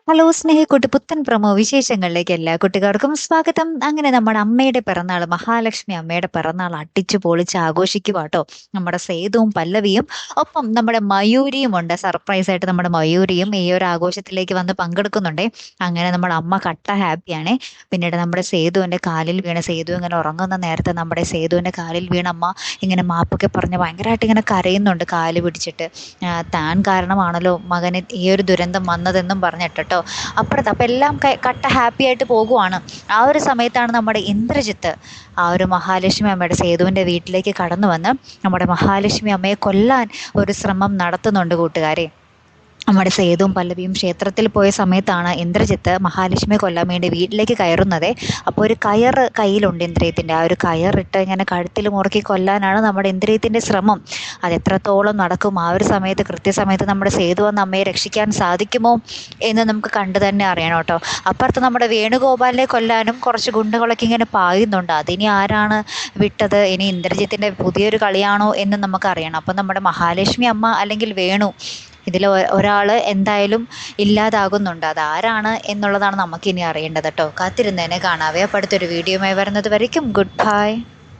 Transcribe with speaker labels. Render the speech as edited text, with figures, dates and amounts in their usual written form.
Speaker 1: Hello സ്നേഹിക്കുട്ടി പുത്തൻ promo വിശേഷങ്ങളിലേക്ക് എല്ലാ കുട്ടികൾക്കും സ്വാഗതം. അങ്ങനെ നമ്മുടെ അമ്മയുടെ പിറന്നാൾ, മഹാലക്ഷ്മി അമ്മയുടെ പിറന്നാൾ അടിച്ചു പൊളിച്ച് ആഘോഷിക്കുക കേട്ടോ. നമ്മുടെ സേതുവും പല്ലവിയും ഒപ്പം നമ്മുടെ മയൂരിയും ഉണ്ട്. സർപ്രൈസ് ആയിട്ട് നമ്മുടെ മയൂരിയും ഈ ഒരു ആഘോഷത്തിലേക്ക് വന്ന് പങ്കെടുക്കുന്നുണ്ടേ. അങ്ങനെ നമ്മുടെ അമ്മ കട്ട ഹാപ്പിയാണേ. പിന്നീട് നമ്മുടെ സേതുവിന്റെ കാലിൽ വീണ, സേതു ഇങ്ങനെ ഉറങ്ങുന്ന നേരത്തെ നമ്മുടെ സേതുവിന്റെ കാലിൽ വീണ അമ്മ ഇങ്ങനെ മാപ്പൊക്കെ പറഞ്ഞ് ഭയങ്കരമായിട്ട് ഇങ്ങനെ കരയുന്നുണ്ട്, കാല് പിടിച്ചിട്ട്. താൻ കാരണമാണല്ലോ മകന് ഈ ഒരു ദുരന്തം വന്നതെന്നും പറഞ്ഞിട്ടോ. അപ്പുറത്ത് അപ്പം എല്ലാം കട്ട ഹാപ്പി ആയിട്ട് പോകുവാണ്. ആ ഒരു സമയത്താണ് നമ്മുടെ ഇന്ദ്രജിത്ത് ആ ഒരു മഹാലക്ഷ്മി അമ്മയുടെ സേതുവിൻ്റെ വീട്ടിലേക്ക് കടന്നു വന്ന് നമ്മുടെ മഹാലക്ഷ്മി അമ്മയെ കൊല്ലാൻ ഒരു ശ്രമം നടത്തുന്നുണ്ട് കൂട്ടുകാരെ. നമ്മുടെ സേതുവും പല്ലവിയും ക്ഷേത്രത്തിൽ പോയ സമയത്താണ് ഇന്ദ്രജിത്ത് മഹാലക്ഷ്മിയെ കൊല്ലാൻ വേണ്ടി വീട്ടിലേക്ക് കയറുന്നത്. അപ്പോൾ ഒരു കയറ് കയ്യിലുണ്ട് ഇന്ദ്രിയത്തിൻ്റെ. ആ ഒരു കയറിട്ട് ഇങ്ങനെ കഴുത്തിൽ മുറുക്കി കൊല്ലാനാണ് നമ്മുടെ ഇന്ദ്രിയത്തിൻ്റെ ശ്രമം. അത് എത്രത്തോളം നടക്കും, ആ ഒരു സമയത്ത് കൃത്യസമയത്ത് നമ്മുടെ സേതു വന്ന് അമ്മയെ രക്ഷിക്കാൻ സാധിക്കുമോ എന്ന് നമുക്ക് കണ്ടു തന്നെ അറിയണം കേട്ടോ. അപ്പുറത്ത് നമ്മുടെ വേണുഗോപാലിനെ കൊല്ലാനും കുറച്ച് ഗുണ്ടകളൊക്കെ ഇങ്ങനെ പായുന്നുണ്ട്. അതിനി ആരാണ് വിട്ടത്, ഇനി ഇന്ദ്രജിത്തിൻ്റെ പുതിയൊരു കളിയാണോ എന്ന് നമുക്കറിയണം. അപ്പം നമ്മുടെ മഹാലക്ഷ്മി അമ്മ അല്ലെങ്കിൽ വേണു, ഇതിൽ ഒരാൾ എന്തായാലും ഇല്ലാതാകുന്നുണ്ട്. അതാരാണ് എന്നുള്ളതാണ് നമുക്കിനി അറിയേണ്ടത് കേട്ടോ. കാത്തിരുന്നതിനെ കാണാവേ. അപ്പോൾ അടുത്തൊരു വീഡിയോയുമായി വരുന്നത് വരയ്ക്കും ഗുഡ് ബൈ.